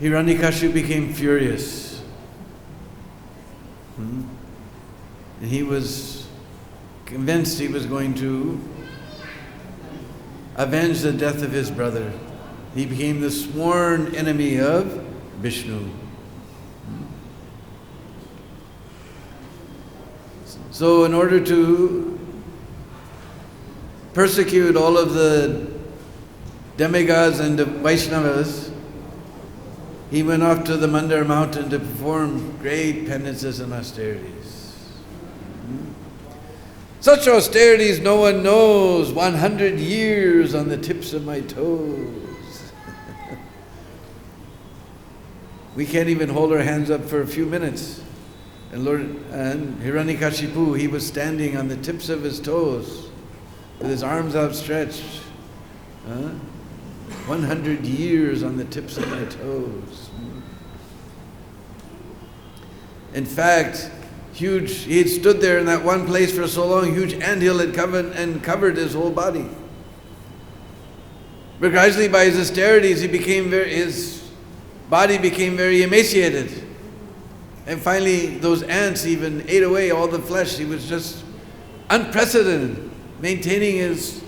Hiranyakashipu became furious. And he was convinced he was going to avenge the death of his brother. He became the sworn enemy of Vishnu. So in order to persecute all of the demigods and the Vaishnavas, he went off to the Mandar mountain to perform great penances and austerities. Such austerities no one knows, 100 years on the tips of my toes. We can't even hold our hands up for a few minutes. And Hiranyakashipu, he was standing on the tips of his toes with his arms outstretched. 100 years on the tips of my toes. In fact, he had stood there in that one place for so long, huge anthill had covered his whole body. But gradually by his austerities, his body became very emaciated. And finally, those ants even ate away all the flesh. He was just unprecedented, maintaining his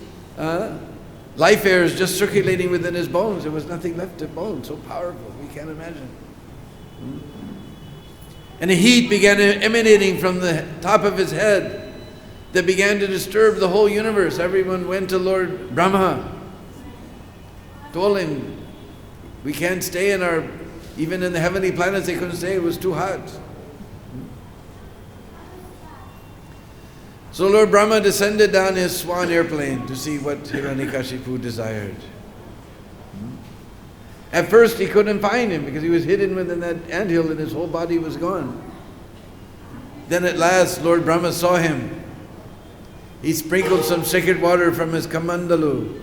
life airs just circulating within his bones. There was nothing left of bones, so powerful, we can't imagine. And a heat began emanating from the top of his head that began to disturb the whole universe. Everyone went to Lord Brahma, told him, we can't stay even in the heavenly planets they couldn't stay, it was too hot. So Lord Brahma descended down his swan airplane to see what Hiranyakashipu desired. At first he couldn't find him because he was hidden within that anthill and his whole body was gone. Then at last Lord Brahma saw him. He sprinkled some sacred water from his kamandalu,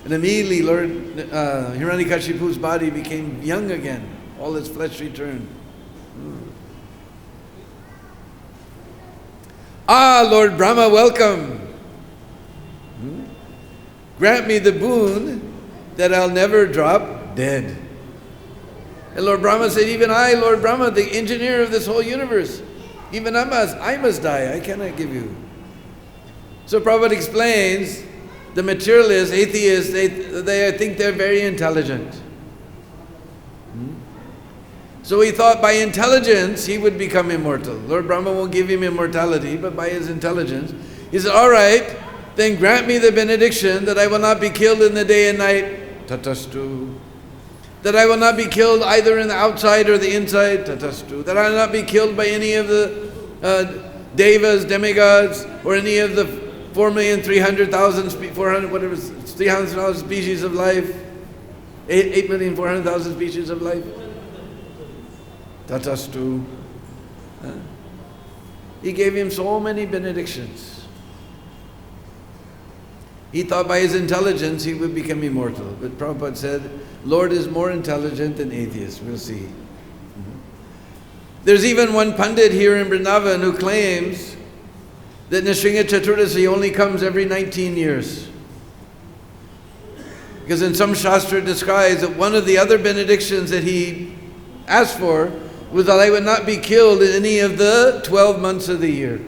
and immediately Lord Hiranyakashipu's body became young again. All his flesh returned. Ah, Lord Brahma, welcome. Grant me the boon that I'll never drop dead. And Lord Brahma said, even I, Lord Brahma, the engineer of this whole universe, even I must die, I cannot give you. So Prabhupada explains, the materialists, atheists, they think they're very intelligent. So he thought by intelligence he would become immortal. Lord Brahma won't give him immortality, but by his intelligence. He said, all right, then grant me the benediction that I will not be killed in the day and night. Tatastu. That I will not be killed either in the outside or the inside. Tatastu. That I will not be killed by any of the devas, demigods, or any of the 300,000 species of life. 8,400,000 species of life. Tatastu. He gave him so many benedictions. He thought by his intelligence he would become immortal. But Prabhupada said, Lord is more intelligent than atheists. We'll see. There's even one Pandit here in Vrindavan who claims that Nrsimha Chaturdashi only comes every 19 years. Because in some Shastra it describes that one of the other benedictions that he asked for was that I would not be killed in any of the 12 months of the year.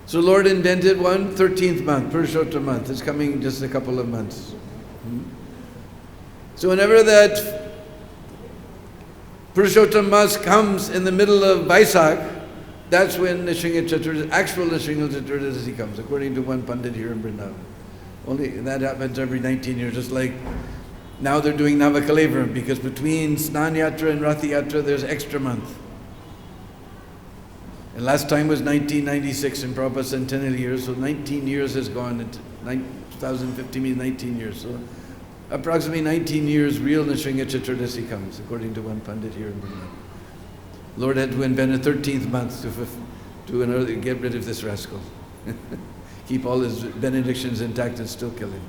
So Lord invented one 13th month, Purushottam month. It's coming just a couple of months. So whenever that Purushottam month comes in the middle of Vaisak, that's when actual Nrsimha Chaturdashi comes, according to one Pandit here in Vrindavan. Only that happens every 19 years, just like now they're doing Navakalevaram, because between Snan Yatra and Rath Yatra there's extra month. And last time was 1996 in Prabhupada's centennial year, so 19 years has gone. 2015 means 19 years. So approximately 19 years real Nrsimha Chaturdashi comes, according to one Pandit here in Vrindavan. Lord had to invent a 13th month to get rid of this rascal. Keep all his benedictions intact and still kill him.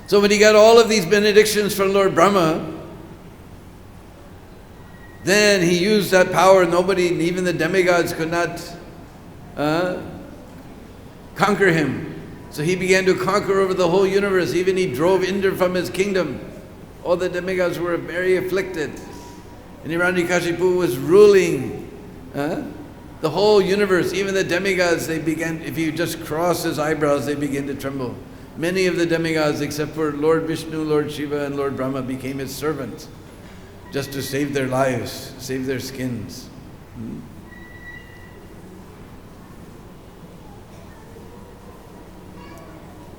So when he got all of these benedictions from Lord Brahma, then he used that power. Nobody, even the demigods, could not conquer him. So he began to conquer over the whole universe. Even he drove Indra from his kingdom. All the demigods were very afflicted. And Hiranyakashipu was ruling the whole universe. Even the demigods, they began, if you just cross his eyebrows, they begin to tremble. Many of the demigods, except for Lord Vishnu, Lord Shiva, and Lord Brahma, became his servants just to save their lives, save their skins.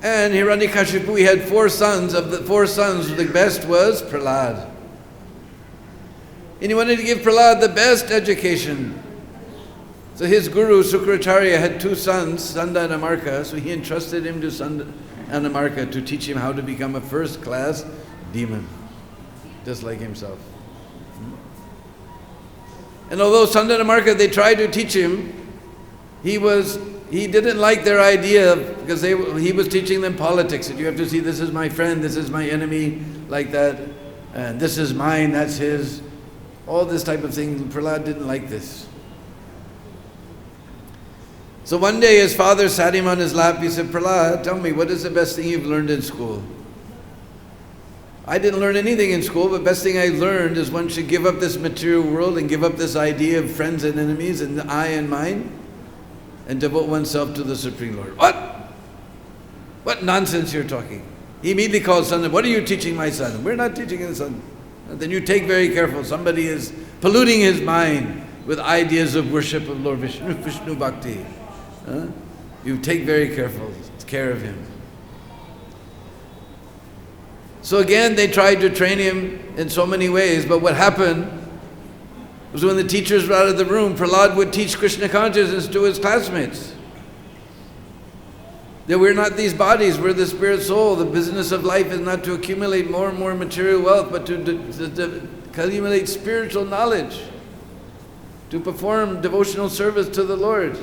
And Hiranyakashipu, he had 4 sons. Of the 4 sons, the best was Prahlad. And he wanted to give Prahlad the best education. So his guru, Sukracharya, had 2 sons, Sanda and Amarka, so he entrusted him to Sanda and Amarka to teach him how to become a first-class demon, just like himself. And although Sanda and Amarka, they tried to teach him, he didn't like their idea, because he was teaching them politics. And you have to see, this is my friend, this is my enemy, like that, and this is mine, that's his. All this type of thing. Prahlad didn't like this. So one day his father sat him on his lap. He said, Prahlad, tell me, what is the best thing you've learned in school? I didn't learn anything in school, but the best thing I learned is one should give up this material world and give up this idea of friends and enemies and the I and mine, and devote oneself to the Supreme Lord. What? What nonsense you're talking. He immediately called son, what are you teaching my son? We're not teaching his son. Then you take very careful. Somebody is polluting his mind with ideas of worship of Lord Vishnu, Vishnu Bhakti. You take very careful care of him. So again, they tried to train him in so many ways, but what happened was when the teachers were out of the room, Prahlad would teach Krishna consciousness to his classmates. That we're not these bodies, we're the spirit soul. The business of life is not to accumulate more and more material wealth, but to accumulate spiritual knowledge, to perform devotional service to the Lord.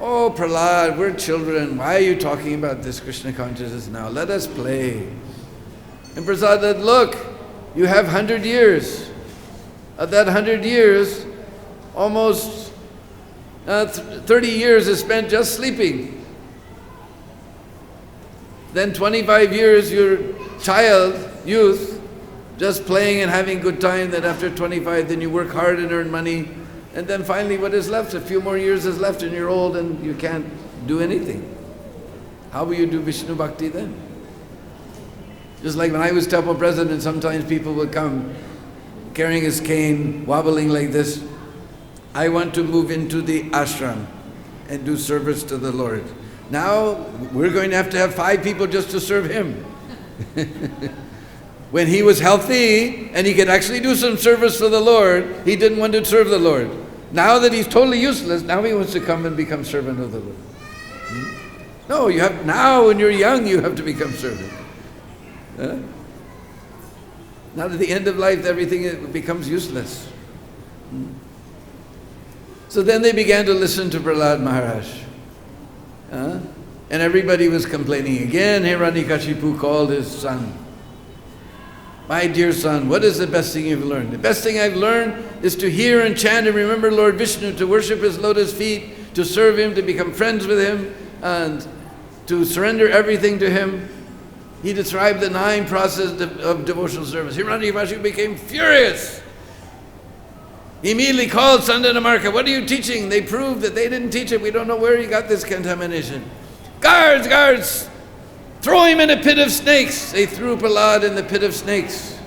Oh, Prahlad, we're children. Why are you talking about this Krishna consciousness now? Let us play. And Prahlad said, look, you have 100 years. Of that 100 years, almost 30 years is spent just sleeping. Then 25 years, your youth, just playing and having good time. Then after 25, then you work hard and earn money. And then finally what is left? A few more years is left and you're old and you can't do anything. How will you do Vishnu Bhakti then? Just like when I was temple president, sometimes people would come carrying his cane, wobbling like this. I want to move into the ashram and do service to the Lord. Now we're going to have 5 people just to serve him. When he was healthy and he could actually do some service for the Lord, he didn't want to serve the Lord. Now that he's totally useless, now he wants to come and become servant of the Lord. No, now when you're young, you have to become servant. Not at the end of life, everything becomes useless. So then they began to listen to Prahlad Maharaj. And everybody was complaining. Again, Hiranyakashipu called his son. My dear son, what is the best thing you've learned? The best thing I've learned is to hear and chant and remember Lord Vishnu, to worship his lotus feet, to serve him, to become friends with him, and to surrender everything to him. He described the 9 processes of devotional service. Hiranyakashipu became furious. He immediately called Sanda and Amarka. What are you teaching? They proved that they didn't teach it. We don't know where he got this contamination. Guards, guards! Throw him in a pit of snakes. They threw Prahlad in the pit of snakes.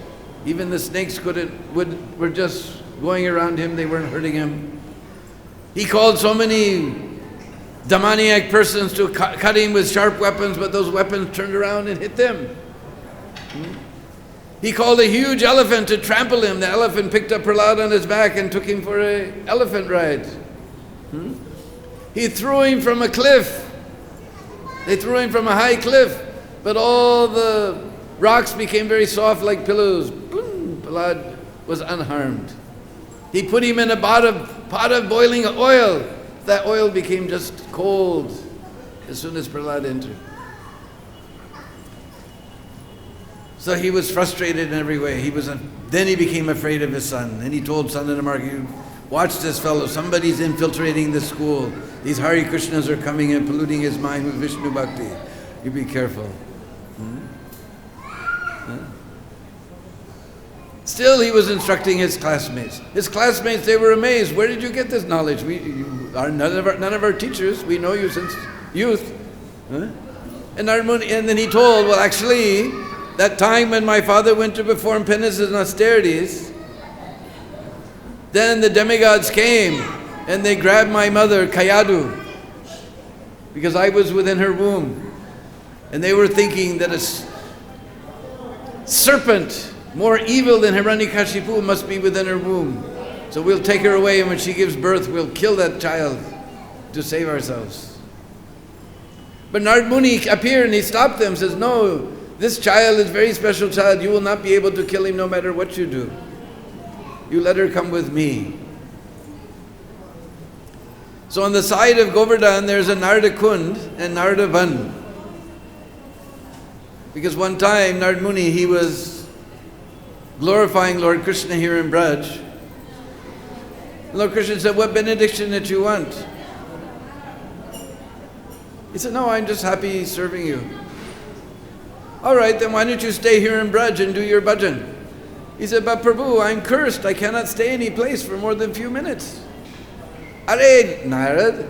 Even the snakes were just going around him. They weren't hurting him. He called so many demoniac persons to cut him with sharp weapons, but those weapons turned around and hit them. He called a huge elephant to trample him. The elephant picked up Prahlad on his back and took him for an elephant ride. He threw him from a cliff. They threw him from a high cliff, but all the rocks became very soft like pillows. Boom, Prahlad was unharmed. He put him in a pot of boiling oil. That oil became just cold as soon as Prahlad entered. So he was frustrated in every way. Then he became afraid of his son. And he told Sanda and Amarka, watch this fellow, somebody's infiltrating the school. These Hare Krishnas are coming and polluting his mind with Vishnu Bhakti. You be careful. Still, he was instructing his classmates. His classmates, they were amazed. Where did you get this knowledge? You are none of our teachers. We know you since youth. And then he told, well, actually, that time when my father went to perform penances and austerities, then the demigods came and they grabbed my mother, Kayadu, because I was within her womb. And they were thinking that a serpent more evil than Hiranyakashipu must be within her womb. So we'll take her away, and when she gives birth, we'll kill that child to save ourselves. But Narad Muni appeared and he stopped them, says, no, this child is a very special child. You will not be able to kill him no matter what you do. You let her come with me. So on the side of Govardhan, there's a Narada Kund and Narada Van. Because one time, Narad Muni, he was glorifying Lord Krishna here in Braj. Lord Krishna said, what benediction that you want? He said, no, I'm just happy serving you. All right, then why don't you stay here in Braj and do your bhajan? He said, but Prabhu, I'm cursed. I cannot stay any place for more than a few minutes. Are, Narad,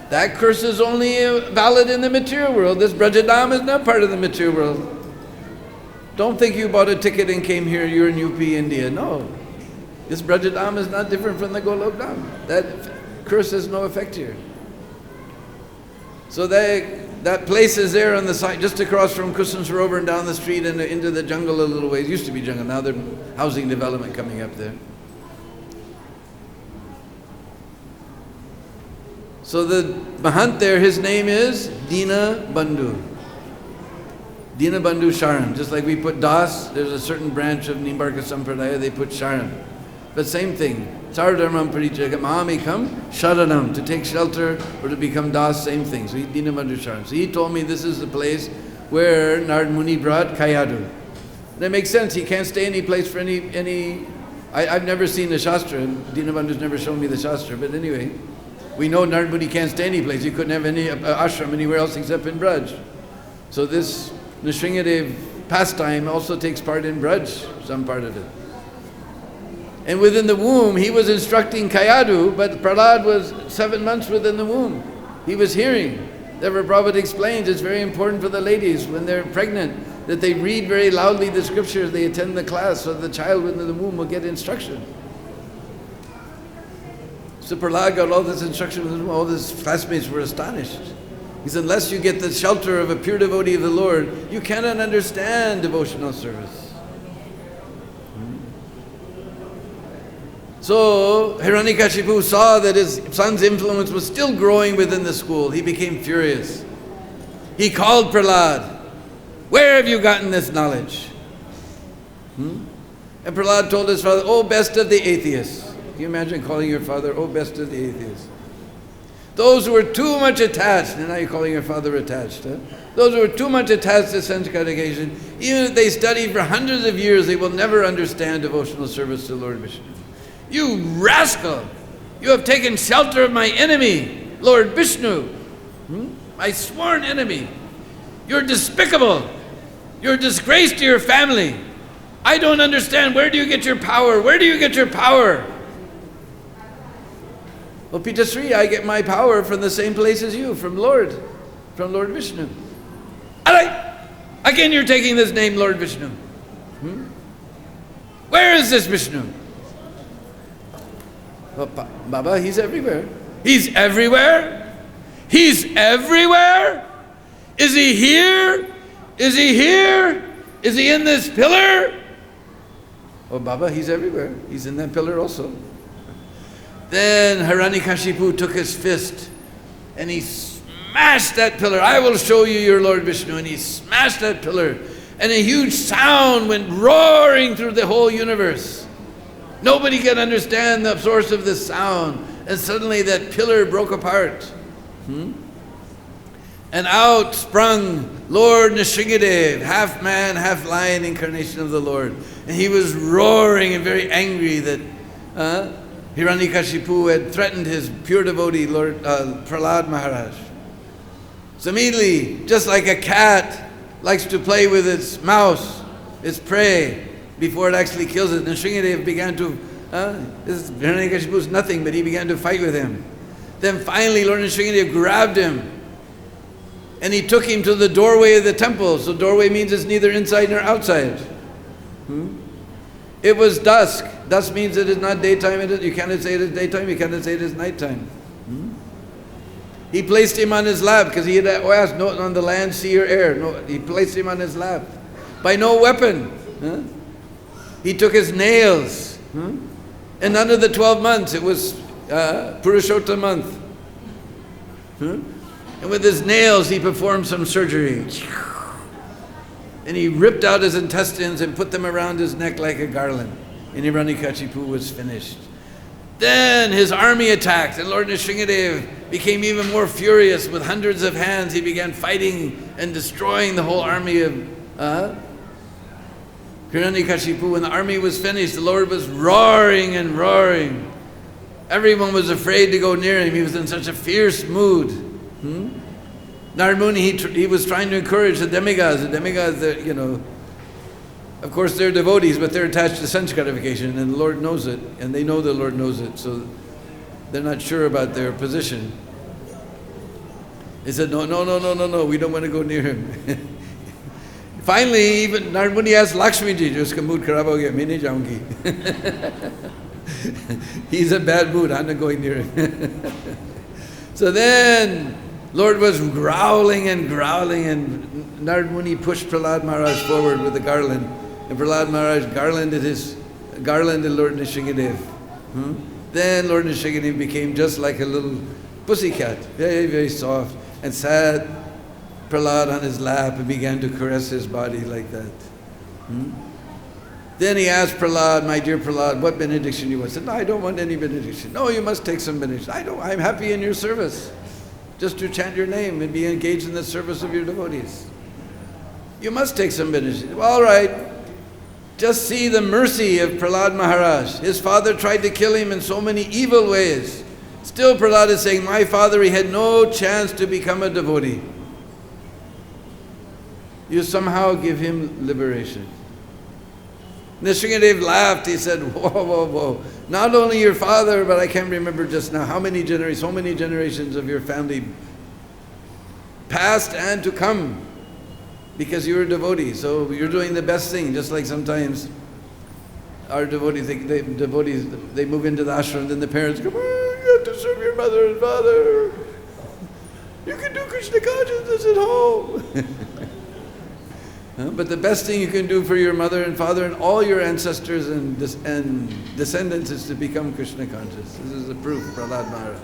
that curse is only valid in the material world. This Brajadam is not part of the material world. Don't think you bought a ticket and came here, you're in UP, India. No. This Brajadam is not different from the Golok Dham. That curse has no effect here. So that place is there on the side, just across from Kusan Sarovar and down the street and into the jungle a little ways. It used to be jungle, now there's housing development coming up there. So the Mahant there, his name is Deenabandhu. Deenabandhu Sharan. Just like we put Das, there's a certain branch of Nimbarka Sampradaya, they put Sharan. But same thing. Sardharmam Parichaga Mahamikam Sharanam. To take shelter or to become Das, same thing. So he Deenabandhu Sharan. So he told me this is the place where Narad Muni brought Kayadu. And it makes sense. He can't stay any place for any I've never seen the Shastra. Deenabandhu's never shown me the Shastra. But anyway, we know Narad Muni can't stay any place. He couldn't have any ashram anywhere else except in Braj. So this Nrsingadev pastime also takes part in Braj, some part of it. And within the womb, he was instructing Kayadu, but Prahlad was 7 months within the womb. He was hearing. Therefore, Prabhupada explains it's very important for the ladies when they're pregnant that they read very loudly the scriptures, they attend the class, so the child within the womb will get instruction. So Prahlad got all this instruction, all his classmates were astonished. He said, unless you get the shelter of a pure devotee of the Lord, you cannot understand devotional service. So Hiranyakashipu saw that his son's influence was still growing within the school. He became furious. He called Prahlad. Where have you gotten this knowledge? And Prahlad told his father, oh, best of the atheists. Can you imagine calling your father, oh, best of the atheists? Those who were too much attached, and now you're calling your father attached, huh? Those who were too much attached to sense gratification, even if they studied for hundreds of years, they will never understand devotional service to Lord Vishnu. You rascal! You have taken shelter of my enemy, Lord Vishnu, my sworn enemy. You're despicable. You're a disgrace to your family. I don't understand. Where do you get your power? Where do you get your power? Well, Pitasri, I get my power from the same place as you, from Lord Vishnu. Again, you're taking this name, Lord Vishnu. Where is this Vishnu? Well, Baba, he's everywhere. He's everywhere? He's everywhere? Is he here? Is he here? Is he in this pillar? Oh, Baba, he's everywhere. He's in that pillar also. Then Hiranyakashipu took his fist and he smashed that pillar. I will show you your Lord Vishnu. And he smashed that pillar. And a huge sound went roaring through the whole universe. Nobody can understand the source of this sound. And suddenly that pillar broke apart. And out sprung Lord Nrsingadev, half man, half lion incarnation of the Lord. And he was roaring and very angry that Hiranyakashipu had threatened his pure devotee, Lord Prahlad Maharaj. So immediately, just like a cat likes to play with its mouse, its prey, before it actually kills it, Nrsimhadev began to, Hiranyakashipu is nothing, but he began to fight with him. Then finally, Lord Nrsimhadev grabbed him, and he took him to the doorway of the temple. So doorway means it's neither inside nor outside. It was dusk. Dusk means it is not daytime. You cannot say it is daytime. You cannot say it is nighttime. He placed him on his lap because he had asked, no, on the land, sea or air. No, he placed him on his lap. By no weapon. He took his nails. And under the 12 months, it was Purushottam month. And with his nails, he performed some surgery. And he ripped out his intestines and put them around his neck like a garland. And Hiranyakashipu was finished. Then his army attacked, and Lord Nrsimhadev became even more furious. With hundreds of hands, he began fighting and destroying the whole army of Hiranyakashipu. When the army was finished, the Lord was roaring and roaring. Everyone was afraid to go near him. He was in such a fierce mood. Narad Muni, he was trying to encourage the demigods. The demigods, of course they're devotees, but they're attached to sense gratification, and the Lord knows it, and they know the Lord knows it, so they're not sure about their position. He said, no, we don't want to go near him. Finally, even Narad Muni asked Lakshmi ji, "Uska mood kharab ho gaya, main nahi jaungi." He's in bad mood, I'm not going near him. So then, Lord was growling, and Narad Muni pushed Prahlad Maharaj forward with the garland. And Prahlad Maharaj garlanded Lord Nrsimhadev. Then Lord Nrsimhadev became just like a little pussycat, very, very soft, and sat Prahlad on his lap and began to caress his body like that. Then he asked Prahlad, "My dear Prahlad, what benediction you want?" He said, "No, I don't want any benediction." "No, you must take some benediction." "I'm happy in your service. Just to chant your name and be engaged in the service of your devotees." "You must take some benediction." "Well, all right. Just see the mercy of Prahlad Maharaj. His father tried to kill him in so many evil ways. Still Prahlad is saying, my father, he had no chance to become a devotee. You somehow give him liberation." Nrsimhadev laughed. He said, whoa. Not only your father, but I can't remember just now how many so many generations of your family, past and to come, because you're a devotee. So you're doing the best thing. Just like sometimes our devotees, they move into the ashram, then the parents go, "You have to serve your mother and father. You can do Krishna consciousness at home." But the best thing you can do for your mother and father and all your ancestors and descendants is to become Krishna conscious. This is the proof, Prahlad Maharaj.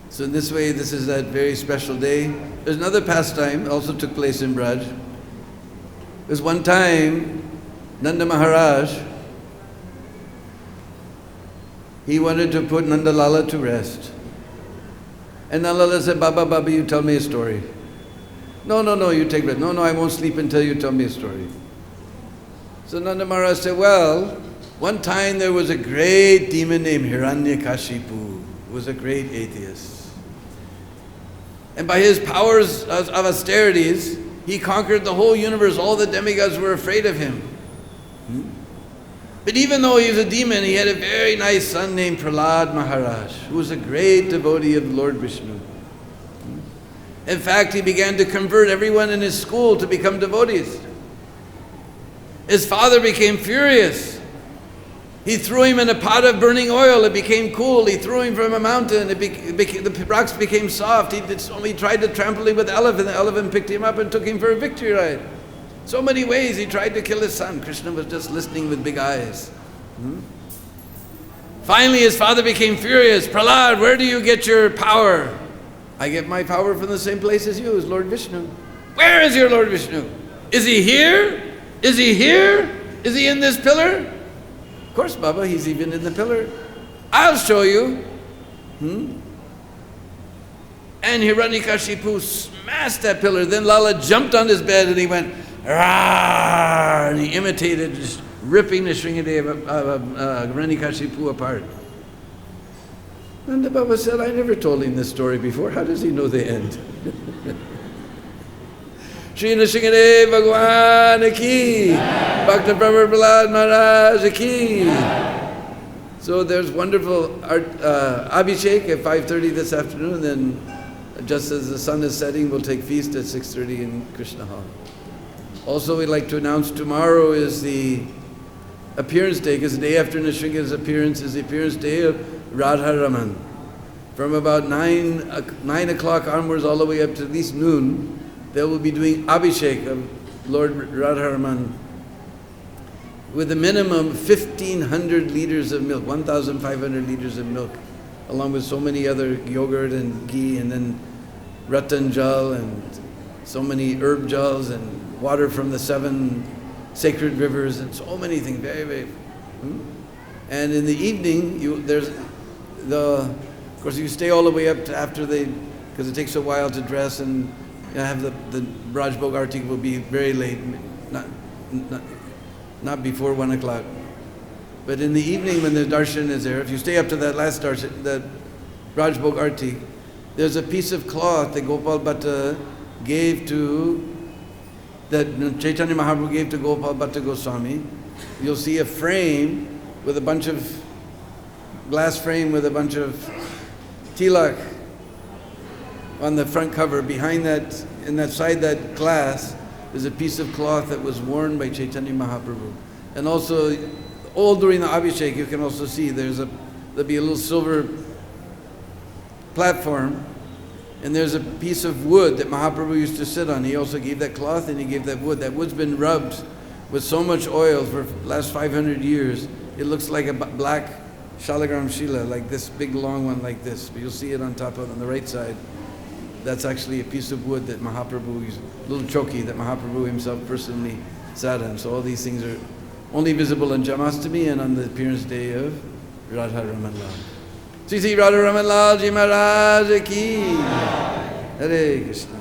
So in this way, this is that very special day. There's another pastime also took place in Braj. There's one time, Nanda Maharaj, he wanted to put Nanda Lala to rest. And Nanda Lala said, Baba, you tell me a story." No, you take rest." No, I won't sleep until you tell me a story." So Nanda Maharaj said, "Well, one time there was a great demon named Hiranyakashipu, who was a great atheist. And by his powers of austerities, he conquered the whole universe. All the demigods were afraid of him. But even though he was a demon, he had a very nice son named Prahlad Maharaj, who was a great devotee of Lord Vishnu. In fact, he began to convert everyone in his school to become devotees. His father became furious. He threw him in a pot of burning oil. It became cool. He threw him from a mountain. The rocks became soft. He tried to trample him with the elephant. The elephant picked him up and took him for a victory ride. So many ways he tried to kill his son. Krishna was just listening with big eyes. Finally, his father became furious. "Prahlad, where do you get your power?" "I get my power from the same place as you, as Lord Vishnu." "Where is your Lord Vishnu? Is he here? Is he here? Is he in this pillar?" "Of course, Baba, he's even in the pillar." "I'll show you." And Hiranyakashipu smashed that pillar. Then Lala jumped on his bed and he went, "Rawr!" And he imitated ripping the Shringadeva Hiranyakashipu apart. And the Baba said, I never told him this story before. How does he know the end? Shri Nrsimhadev Bhagwan ki, Bhakta Prabhupada Maharaj ki. So there's wonderful art, Abhishek at 5:30 this afternoon, then just as the sun is setting, we'll take feast at 6:30 in Krishna Hall. Also, we'd like to announce tomorrow is the appearance day, because the day after Nrsimha's appearance is the appearance day of Radharaman. From about 9 o'clock onwards all the way up to at least noon, they will be doing Abhishek of Lord Radharaman with a minimum 1,500 liters of milk, 1,500 liters of milk, along with so many other yogurt and ghee, and then ratan jal and so many herb jals and water from the 7 sacred rivers and so many things, very, very. And in the evening, of course you stay all the way up to after because it takes a while to dress, and have the Rajbhog Arti will be very late, not before 1 o'clock. But in the evening when the darshan is there, if you stay up to that last darshan, that Rajbhog Arti, there's a piece of cloth that Gopal Bhatta gave that Chaitanya Mahaprabhu gave to Gopal Bhatta Goswami. You'll see a frame with a bunch of, glass frame with a bunch of tilak on the front cover. Behind that, inside that glass, is a piece of cloth that was worn by Chaitanya Mahaprabhu. And also, all during the Abhishek, you can also see there'll be a little silver platform, and there's a piece of wood that Mahaprabhu used to sit on. He also gave that cloth and he gave that wood. That wood's been rubbed with so much oil for the last 500 years. It looks like a black Shalagram Shila, like this big long one like this. But you'll see it on top on the right side. That's actually a piece of wood that Mahaprabhu used, a little choki that Mahaprabhu himself personally sat on. So all these things are only visible on Janmashtami and on the appearance day of Radha Raman Lal. Sri Radha Raman Lal Ji Maharaj ki. Hare Krishna.